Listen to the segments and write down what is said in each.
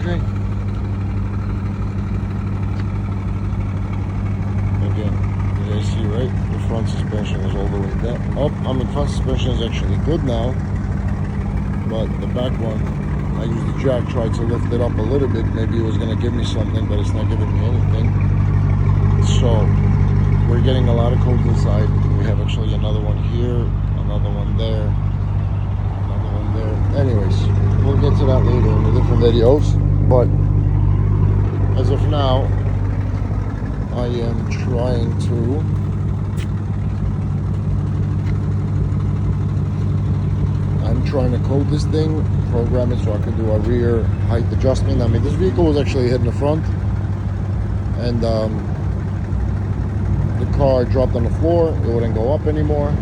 Okay. Again, you guys see, right? The front suspension is all the way down. Oh, I mean, front suspension is actually good now. But the back one, I used the jack, tried to lift it up a little bit. Maybe it was going to give me something, but it's not giving me anything. So, we're getting a lot of codes inside. We have actually another one here, another one there, another one there. Anyways, we'll get to that later in the different videos. But as of now, I am trying to code this thing, program it so I can do a rear height adjustment. I mean, this vehicle was actually hitting the front, and the car dropped on the floor. It wouldn't go up anymore.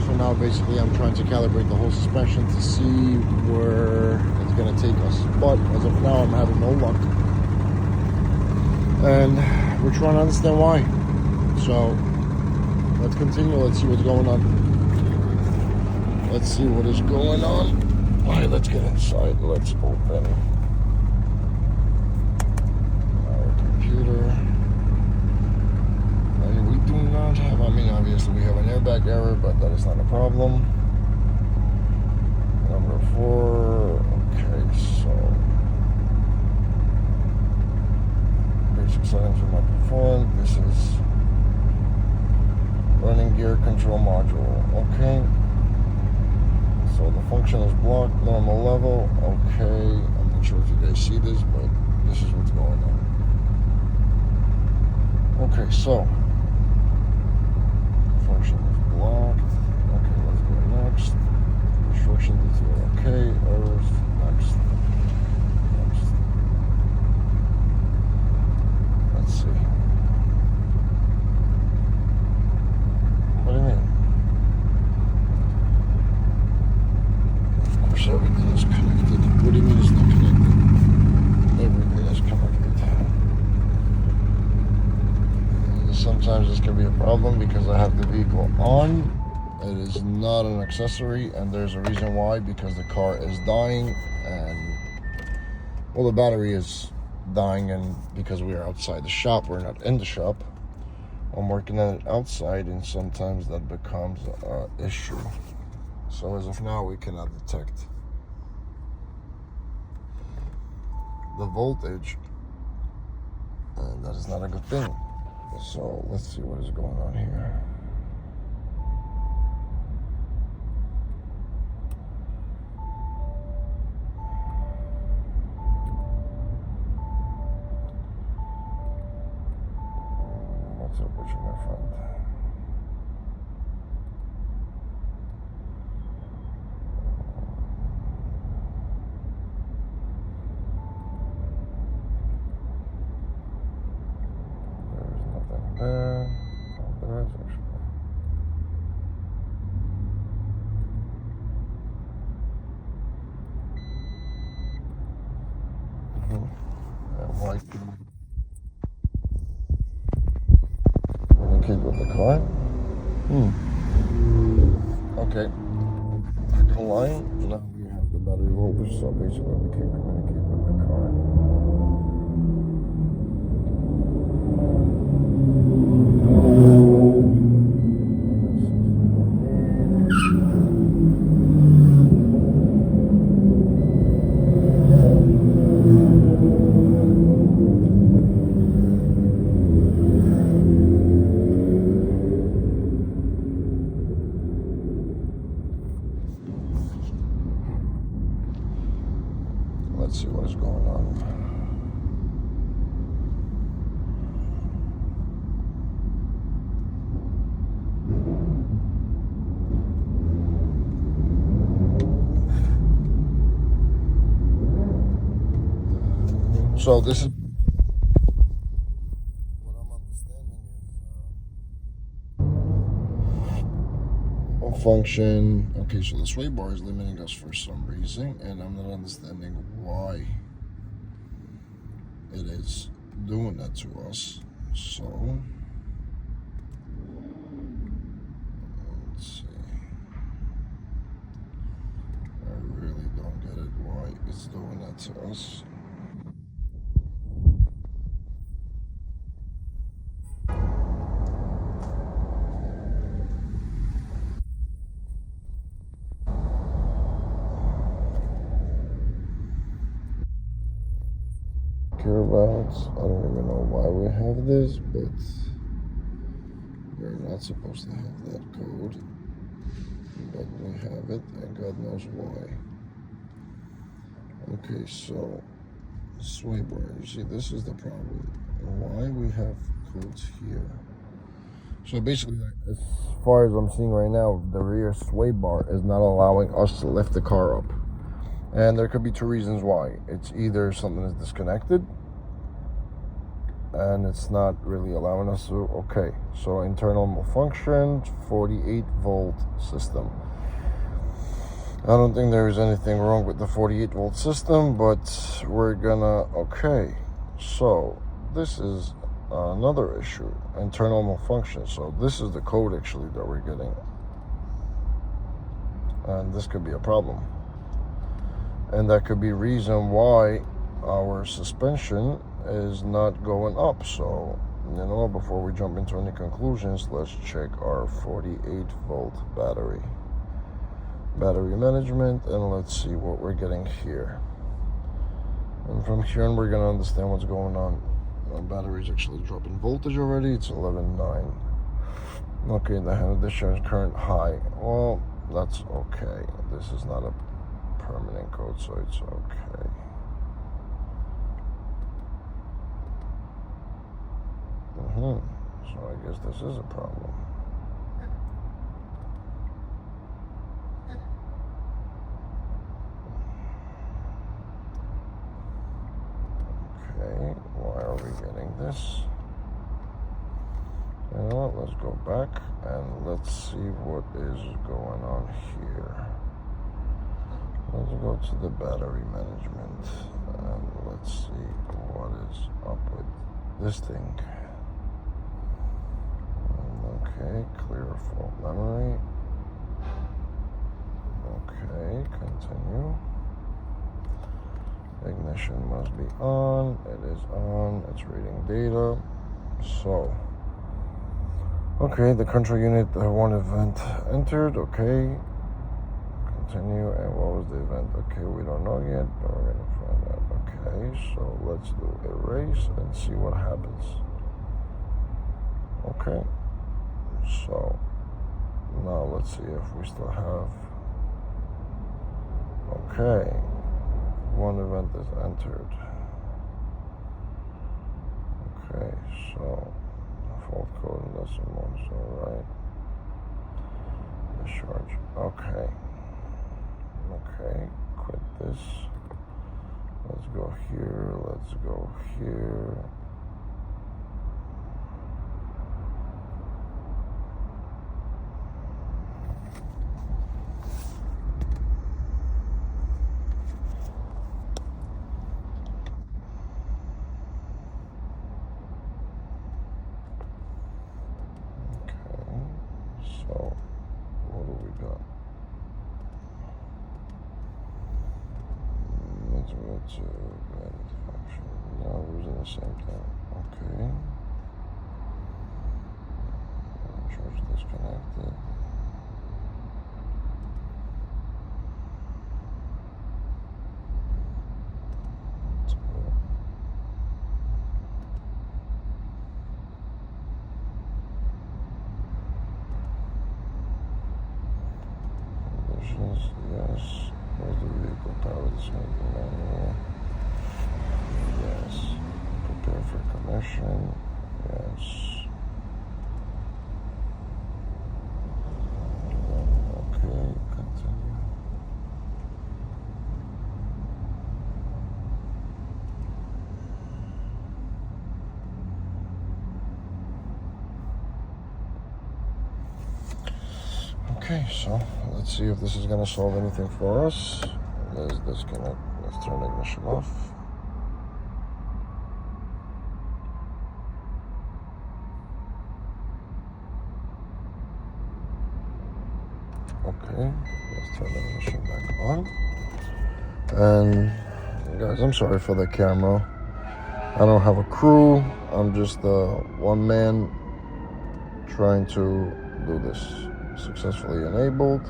So now basically I'm trying to calibrate the whole suspension to see where it's going to take us. But as of now, I'm having no luck. And we're trying to understand why. So let's continue. Let's see what's going on. Let's see what is going on. All right, let's get inside. Let's open our computer. And we do not have, I mean, obviously we have an airbag error, but that is not a problem. Number 4. Okay, so basic settings for my performance. This is running gear control module. Okay. So the function is blocked, normal level. Okay, I'm not sure if you guys see this, but this is what's going on. Okay, so function is blocked. Okay, let's go next. Instruction detail. Okay, Urus. Next. Next. Let's see. What do you mean? Everything is connected. What do you mean it's not connected? Everything is connected. Sometimes this can be a problem because I have the vehicle on. It is not an accessory, and there's a reason why, because the car is dying, and well, the battery is dying, and because we are outside the shop, we're not in the shop. I'm working on it outside, and sometimes that becomes an issue. So as of now, we cannot detect the voltage, and that is not a good thing. So let's see what is going on here. What's up with you, my friend? There is actually. And why can communicate with the car? Okay. Line. Now we have the battery voltage, so basically we can communicate with the car. Let's see what is going on. So this is what I'm understanding is function. Okay, so the sway bar is limiting us for some reason, and I'm not understanding why it is doing that to us. So let's see. I really don't get it why it's doing that to us. care about. I don't even know why we have this, but we're not supposed to have that code. But we have it, and God knows why. Okay, so sway bar. You see, this is the problem. Why we have codes here. So basically, as far as I'm seeing right now, the rear sway bar is not allowing us to lift the car up. And there could be two reasons why. It's either something is disconnected and it's not really allowing us to. Okay, so internal malfunction, 48 volt system. I don't think there's anything wrong with the 48 volt system, but we're gonna, okay, so this is another issue, internal malfunction. So this is the code actually that we're getting, and this could be a problem, and that could be reason why our suspension is not going up. So, you know, before we jump into any conclusions, let's check our 48 volt battery management, and let's see what we're getting here. And from here on, we're gonna understand what's going on. The battery's actually dropping voltage already. It's 11.9. Okay, the hand discharge current high. Well, that's okay. This is not a permanent code, so it's okay. So I guess this is a problem. Okay, why are we getting this? You know what, let's go back and let's see what is going on here. Let's go to the battery management and let's see what is up with this thing. Okay, clear fault memory. Okay, continue. Ignition must be on. It is on. It's reading data. So, okay, the control unit, one event entered. Okay, continue. And what was the event? Okay, we don't know yet, but we're gonna find out. Okay, so let's do erase and see what happens. Okay, so now let's see if we still have. Okay. One event is entered. Okay, so fault code and decimal, so right. Discharge. Okay. Okay, quit this. Let's go here. Let's go here. So, what do we got? Let's go to manufacturing. Now we're using the same thing. Okay. Charge disconnected. Yes. Where's the vehicle power? This manual. Yes. Prepare for commission. Yes. Okay. Continue. Okay, so let's see if this is going to solve anything for us. Let's disconnect. Let's turn the ignition off. Okay, let's turn the ignition back on. And guys, I'm sorry for the camera. I don't have a crew. I'm just one man trying to do this. Successfully enabled.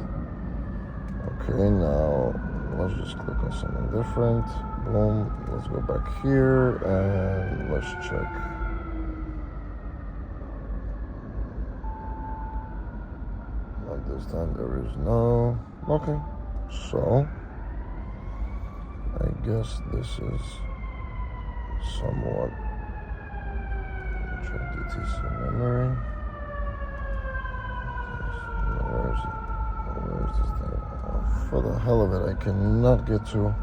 Okay, now let's just click on something different. Boom. Let's go back here and let's check. Not this time. There is no. Okay. So I guess this is somewhat. Check DTC memory. Where's this thing? Oh, for the hell of it, I cannot get to.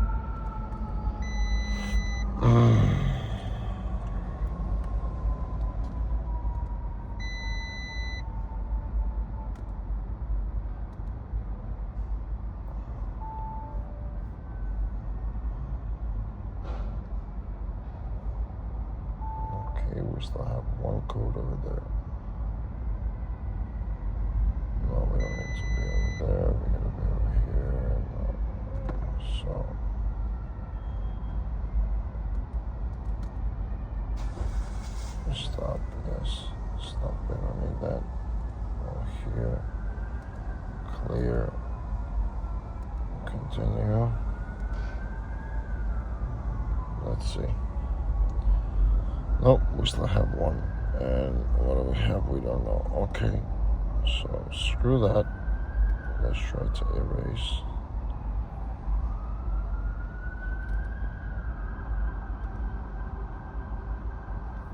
Okay, we still have one code over there. No, we don't need to be over there. We gotta be over here. No. So stop, yes. Stop, we don't need that. Over here. Clear. Continue. Let's see. Nope, we still have one. And what do we have? We don't know. Okay. So screw that. Let's try to erase.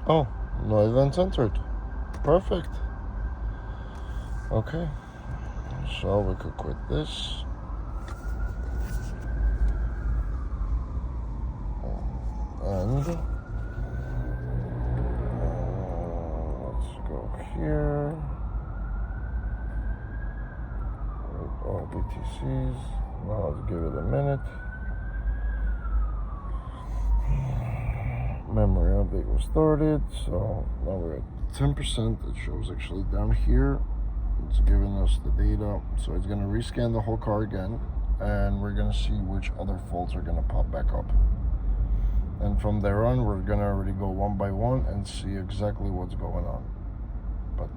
Oh, no events entered. Perfect. Okay. So we could quit this. And let's go here. All BTCs. Now let's give it a minute. Memory update was started, so now we're at 10%. It shows actually down here. It's giving us the data, so it's going to rescan the whole car again, and we're going to see which other faults are going to pop back up. And from there on, we're going to already go one by one and see exactly what's going on. But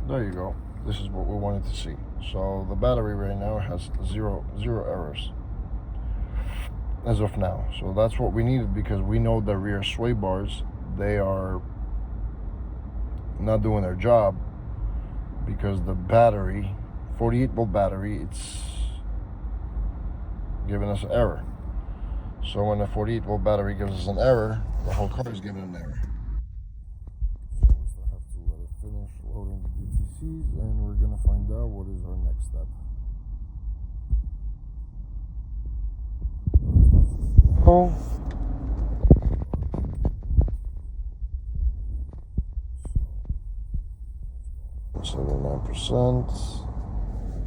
there you go. This is what we wanted to see. So the battery right now has zero errors as of now. So that's what we needed, because we know the rear sway bars, they are not doing their job, because the battery, 48-volt battery, it's giving us an error. So when a 48-volt battery gives us an error, the whole car is giving an error. So we still have to let it finish loading the BTCs, and we're going to find out what is our next step. Oh. 79%.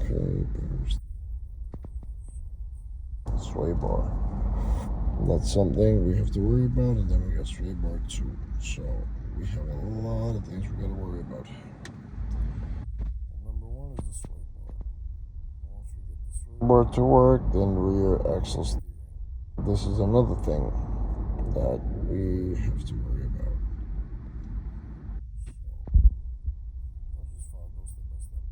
Okay, sway bar. That's something we have to worry about, and then we got sway bar 2. So we have a lot of things we got to worry about. Number 1 is the sway bar. Once we get the sway bar to work, then rear axle steering. This is another thing that we have to worry about. I'll just follow those step by step.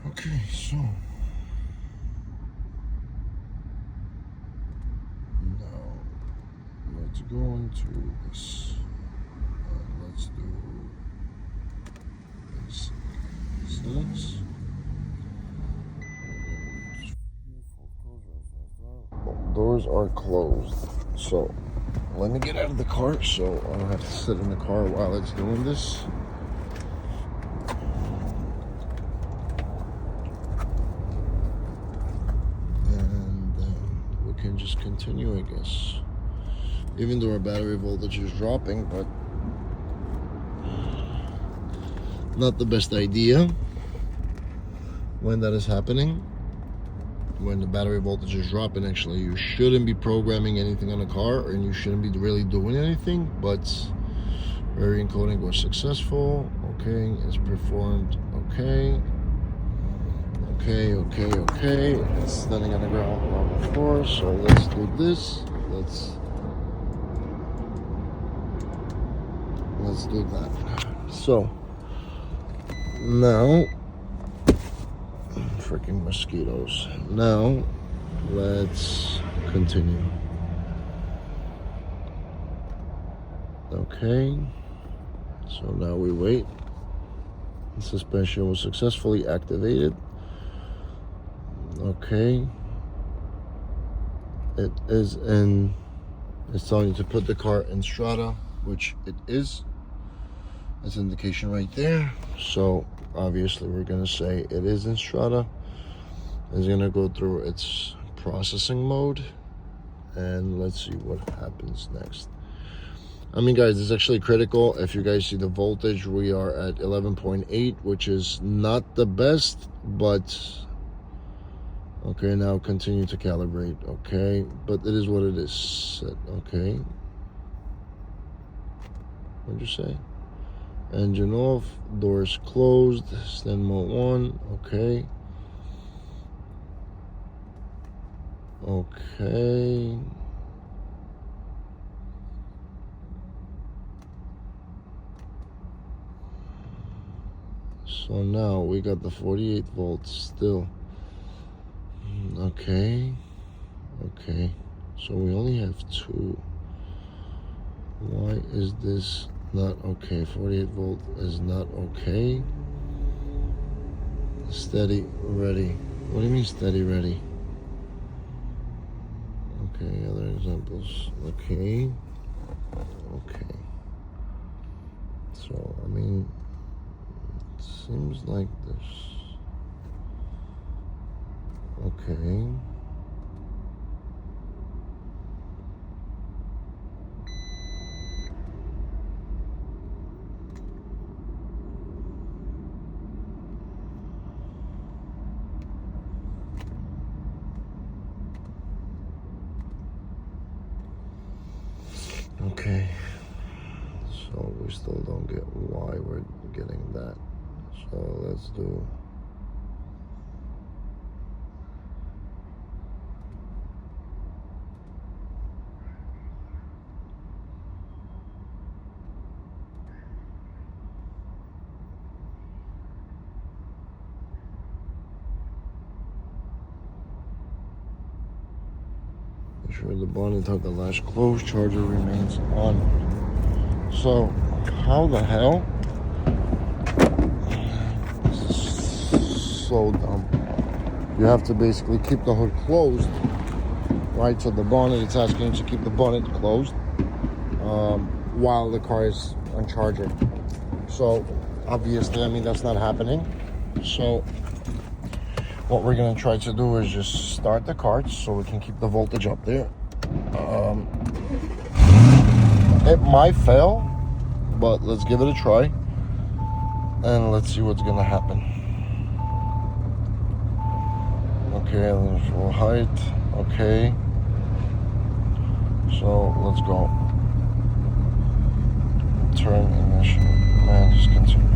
Okay, so now let's go into this, and let's do this settings. Doors are closed, so let me get out of the car so I don't have to sit in the car while it's doing this. And just continue, I guess. Even though our battery voltage is dropping, but not the best idea when that is happening. When the battery voltage is dropping, actually, you shouldn't be programming anything on the car, and you shouldn't be really doing anything. But variant encoding was successful. Okay, it's performed. Okay. Okay. It's standing on the ground level 4. So let's do this. Let's do that. So now, freaking mosquitoes. Now let's continue. Okay, so now we wait. The suspension was successfully activated. Okay, it's telling you to put the car in strata, which it is. That's an indication right there. So obviously we're gonna say it is in strata. It's gonna go through its processing mode, and let's see what happens next. I mean, guys, it's actually critical. If you guys see the voltage, we are at 11.8, which is not the best, but okay, now continue to calibrate. Okay, but it is what it is. Set. Okay, what'd you say? Engine off, doors closed, stand mode 1. Okay. Okay. So now we got the 48 volts still. Okay. So we only have 2. Why is this not okay? 48 volt is not okay. Steady, ready. What do you mean steady, ready? Okay, other examples. Okay. So, I mean, it seems like this. Okay. Okay, so we still don't get why we're getting that. So let's do make sure the bonnet have the latch closed, charger remains on. So how the hell? This is so dumb. You have to basically keep the hood closed, right? So the bonnet, it's asking you to keep the bonnet closed while the car is on charger. So obviously, I mean, that's not happening. So what we're gonna try to do is just start the car so we can keep the voltage up there. It might fail, but let's give it a try and let's see what's gonna happen. Okay, let's full height. Okay, so let's go. Turn ignition and just continue.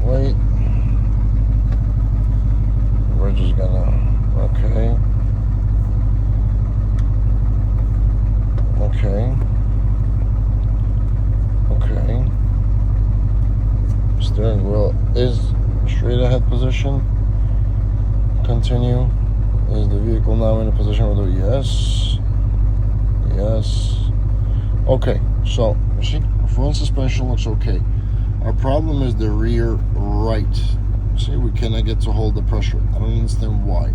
Wait. We're just gonna, okay. Steering wheel is straight ahead position. Continue. Is the vehicle now in a position where yes. Okay, so you see, front suspension looks okay. Our problem is the rear right. See, we cannot get to hold the pressure. I don't understand why.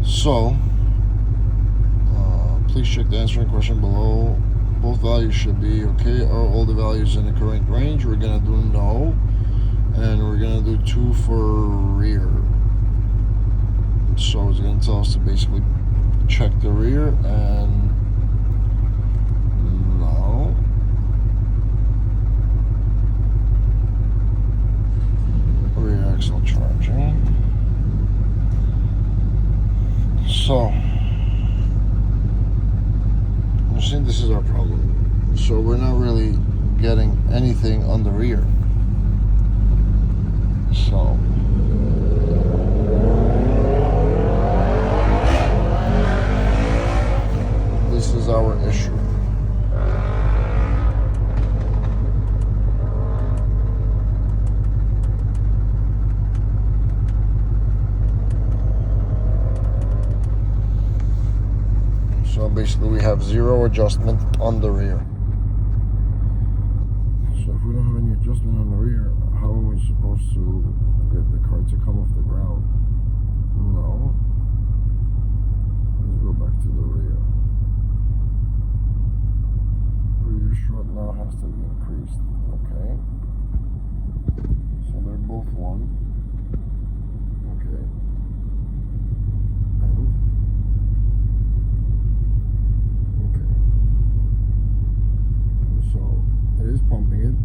So, please check the answering question below. Both values should be okay. Are all the values in the correct range? We're gonna do no. And we're gonna do 2 for rear. So it's going to tell us to basically check the rear, and no. Rear axle charging. So, you see, this is our problem. So we're not really getting anything on the rear. So this is our issue. So basically we have zero adjustment on the rear. So if we don't have any adjustment on the rear, how are we supposed to get the car to come off the ground? No. Let's go back to the rear. Rear strut now has to be increased. Okay. So they're both one. Okay. And okay. So it is pumping it,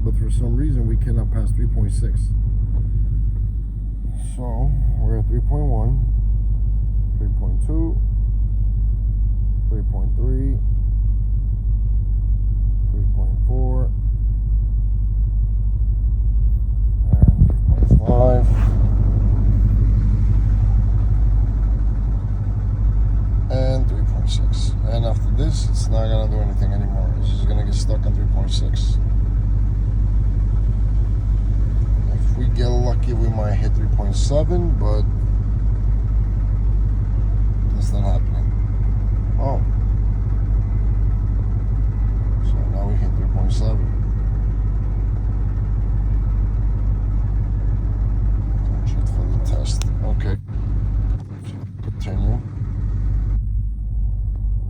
but for some reason we cannot pass 3.6. So we're at 3.1, 3.2, 3.3, 3.4, and 3.5, and 3.6. And after this, it's not gonna do anything anymore. It's just gonna get stuck on 3.6. If we get lucky, we might hit 3.7, but that's not happening. Oh. So now we hit 3.7. Just for the test. Okay. Continue.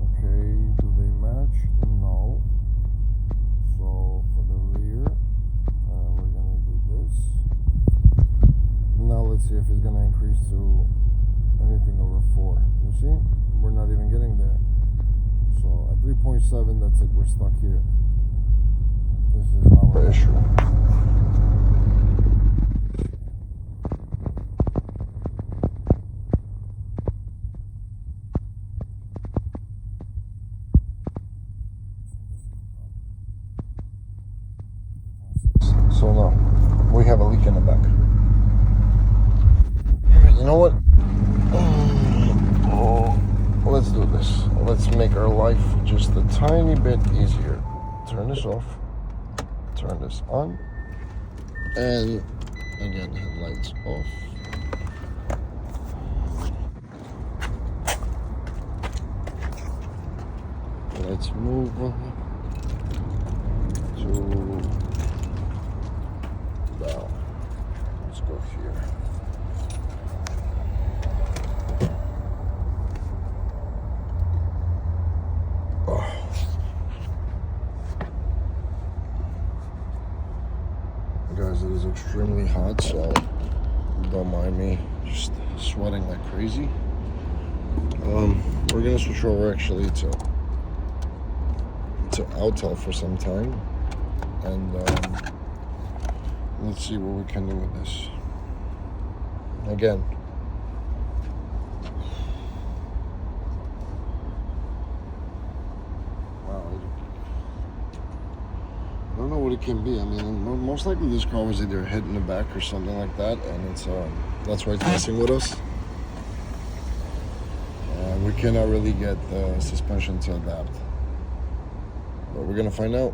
Okay, do they match? No. So for the rear, we're gonna do this. Now let's see if it's gonna increase to anything over 4. You see? We're not even getting there. So at 3.7, that's it. We're stuck here. This is our issue. So now we have a leak in the back. You know what? Let's do this. Let's make our life just a tiny bit easier. Turn this off. Turn this on. And again, headlights off. Let's move to down. Let's go here. Guys, it is extremely hot, so don't mind me just sweating like crazy. We're gonna switch over actually to Autel for some time, and let's see what we can do with this. Again, I don't know what it can be. I mean, most likely this car was either hit in the back or something like that, and it's that's why it's messing with us. And we cannot really get the suspension to adapt, but we're gonna find out.